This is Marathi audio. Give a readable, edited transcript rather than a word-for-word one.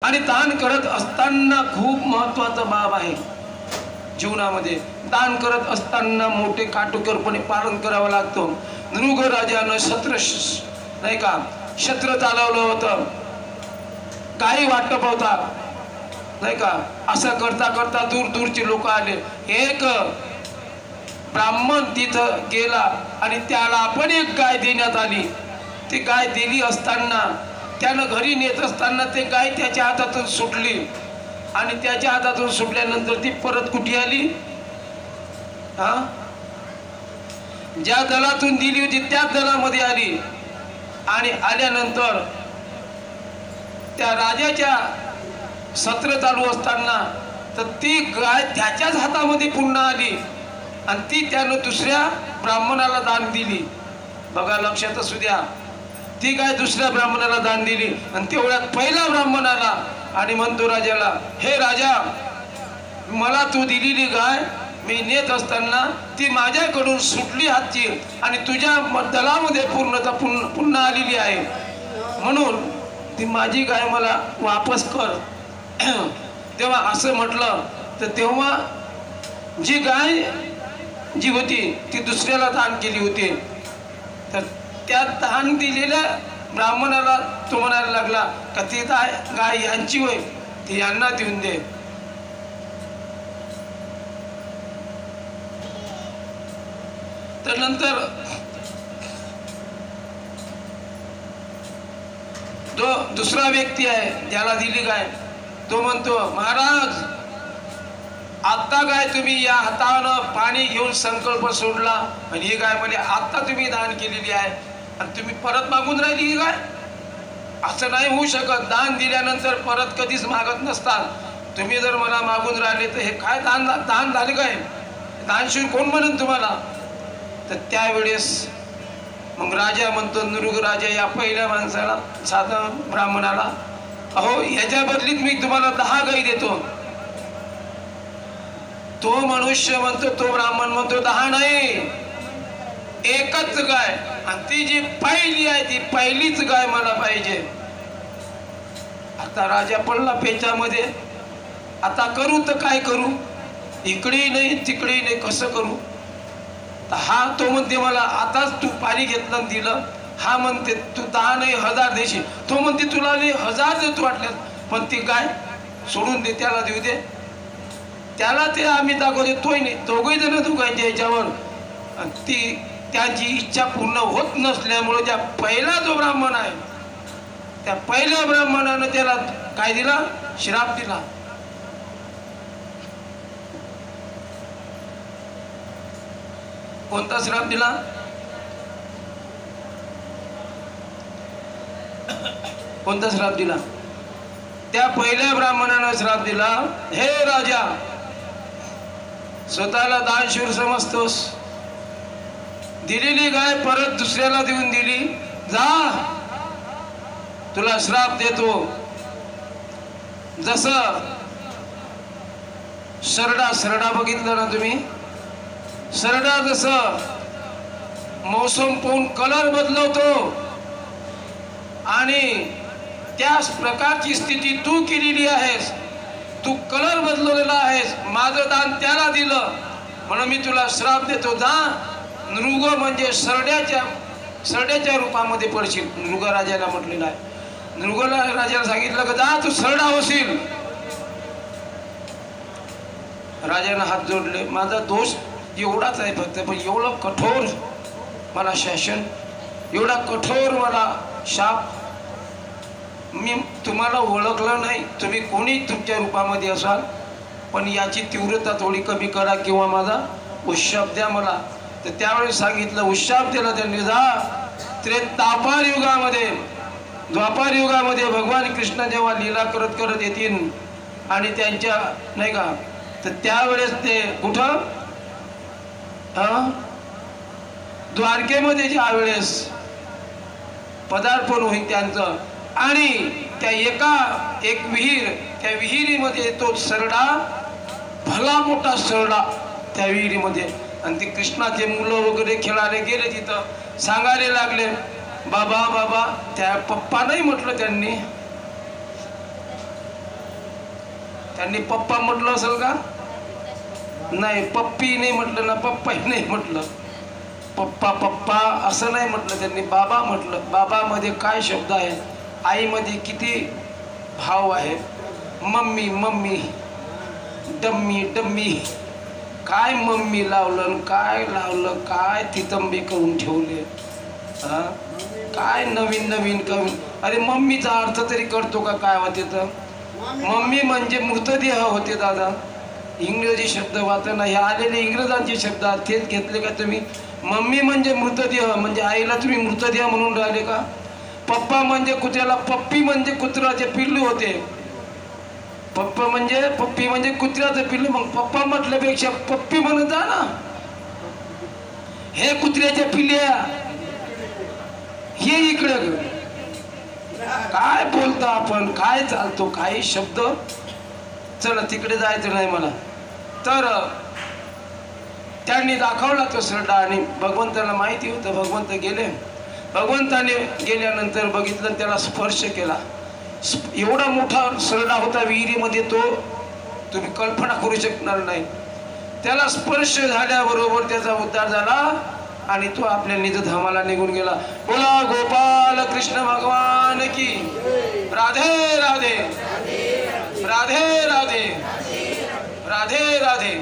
आणि दान करत असताना खूप महत्त्वाचा बाब आहे जीवनामध्ये। दान करत असताना मोठे काटेकोरपणे पालन करावं लागतं। नृग राजानं नाही का छत्र चालवलं होतं, काही वाटप होता नाही का। असं करता करता दूर दूरचे लोक आले। एक ब्राह्मण तिथं गेला आणि त्याला पण एक गाय देण्यात आली। ती गाय दिली असताना त्यानं घरी नेत असताना ते गाय त्याच्या हातातून सुटली आणि त्याच्या हातातून सुटल्यानंतर ती परत कुठे आली? ज्या दलातून दिली होती त्याच दलामध्ये आली। आणि आल्यानंतर त्या राजाच्या सत्र चालू असताना तर ती गाय त्याच्याच हातामध्ये पुन्हा आली आणि ती त्यानं दुसऱ्या ब्राह्मणाला दान दिली। बघा, लक्षात असू द्या, ती गाय दुसऱ्या ब्राह्मणाला दान दिली आणि तेवढ्यात पहिला ब्राह्मण आला आणि म्हणतो राजाला, हे राजा, मला तू दिलेली गाय मी नेत असताना ती माझ्याकडून सुटली हातची आणि तुझ्या दलामध्ये पुन्हा आलेली आहे, म्हणून ती माझी गाय मला वापस कर। तेव्हा असं म्हटलं तर तेव्हा जी गाय जी होती ती दुसऱ्याला दान केली होती, तर त्या दान दिलेल्या ब्राह्मणाला तो म्हणायला लागला का ती गाय यांची होय, ती यांना देऊन दे। तर नंतर जो दुसरा व्यक्ती आहे ज्याला दिली गाय, तो म्हणतो, महाराज, आता गाय तुम्ही या हातानं पाणी घेऊन संकल्प सोडला आणि ही गाय म्हणजे आता तुम्ही दान केलेली आहे आणि तुम्ही परत मागून राहिली ही गाय? असं नाही होऊ शकत। दान दिल्यानंतर परत कधीच मागत नसतात। तुम्ही जर मला मागून राहिले तर हे काय दान झाले काय? दानशूर कोण म्हणून तुम्हाला? तर त्यावेळेस मग राजा म्हणतो, नृग राजा या पहिल्या माणसाला, साधा ब्राह्मणाला, अहो याच्या बदलीत मी तुम्हाला 10 गाई देतो। तो मनुष्य म्हणतो, तो ब्राह्मण म्हणतो, 10 नाही, एकच गाय, आणि ती जी पहिली आहे ती पहिलीच गाय मला पाहिजे। आता राजा पडला पेचामध्ये, आता करू तर काय करू? इकडेही नाही तिकडेही नाही, कसं करू? तर हा तो म्हणते मला आताच तू पाणी घेतलं आणि दिलं, हा म्हणते तू 10 नाही 1000 देशील, तो म्हणते तुला 1000 देतो वाटल्यास, पण ती गाय सोडून दे, त्याला देऊ दे। त्याला ते आम्ही दाखवते, तोही नाही, दोघही जण दुखायचे याच्यावर। ती त्यांची इच्छा पूर्ण होत नसल्यामुळे त्या पहिला जो ब्राह्मण आहे त्या पहिल्या ब्राह्मणानं त्याला काय दिला? श्राप दिला। कोणता श्राप दिला? कोणता श्राप दिला? त्या पहिल्या ब्राह्मणानं श्राप दिला, हे राजा, स्वतःला दानशूर समजतोस, दिलेली गाय परत दुसऱ्याला देऊन दिली, जा तुला श्राप देतो। जसं सरडा बघितलं ना तुम्ही? सरडा जसं मौसम पाहून कलर बदलवतो आणि त्याच प्रकारची स्थिती तू केलेली आहेस, तू कलर बदलवलेला आहेस, माझं दान त्याला दिलं म्हणून मी तुला श्राप देतो, जा नृग म्हणजे सरड्याच्या रूपामध्ये पडशील। नृग राजाला म्हटलेलं आहे, नृग राजाला सांगितलं का जा तू सरडा होशील। राजाने हात जोडले, माझा दोष एवढाच आहे फक्त, पण एवढं कठोर मला शासन, एवढा कठोर मला शाप, मी तुम्हाला ओळखलं नाही, तुम्ही कोणी तुमच्या रूपामध्ये असाल, पण याची तीव्रता थोडी कमी करा किंवा माझा उशाप द्या मला। तर त्यावेळेस सांगितलं, उशाप दिला त्यांनी, जा द्वापार युगामध्ये भगवान कृष्ण जेव्हा लीला करत करत येतील आणि त्यांच्या नाही का, तर त्यावेळेस ते कुठं द्वारकेमध्ये ज्या वेळेस पदार्पण होईल त्यांचं, आणि त्या एक विहीर, त्या विहिरीमध्ये तो सरडा, भला मोठा सरडा त्या विहिरीमध्ये, आणि ते कृष्णाचे मुलं वगैरे खेळायला गेले तिथं, सांगायला लागले, बाबा बाबा, त्या पप्पा नाही म्हटलं त्यांनी, त्यांनी पप्पा म्हटलं असेल का? नाही, पप्पी नाही म्हटलं ना, पप्पाही नाही म्हटलं, पप्पा पप्पा असं नाही म्हटलं त्यांनी, बाबा म्हटलं. बाबामध्ये काय शब्द आहे, आईमध्ये किती भाव आहे. मम्मी मम्मी, डम्मी डम्मी, काय मम्मी लावलं, काय लावलं, काय तितंबे करून ठेवले, हा काय नवीन नवीन करून. अरे मम्मीचा अर्थ तरी करतो का काय होते तर? मम्मी म्हणजे मृतदेह होते दादा. इंग्रजी शब्द वाचताना हे आलेले इंग्रजांचे शब्द तेच घेतले का तुम्ही? मम्मी म्हणजे मृतदेह, म्हणजे आईला तुम्ही मृतदेह म्हणून राहिले का? पप्पा म्हणजे कुत्र्याला, पप्पी म्हणजे कुत्र्याचे पिल्लू होते. पप्पा म्हणजे पप्पी म्हणजे कुत्र्याचं पिल्लू. मग पप्पा म्हटल्यापेक्षा पप्पी म्हणत जा ना. हे कुत्र्याच्या पिल्ल्या, हे इकडं काय बोलता आपण, काय चालतो, काही शब्द. चला तिकडे जायचं नाही मला. तर त्यांनी दाखवला तो सरडा आणि भगवंताला माहिती होतं. भगवंत गेले. भगवंताने गेल्यानंतर बघितलं, त्याला स्पर्श केला. एवढा मोठा सरडा होता विहिरीमध्ये, तो तुम्ही कल्पना करू शकणार नाही. त्याला स्पर्श झाल्याबरोबर त्याचा उद्धार झाला आणि तो आपल्या निजधामाला निघून गेला. बोला गोपाल कृष्ण भगवान की. राधे राधे, राधे राधे, राधे राधे.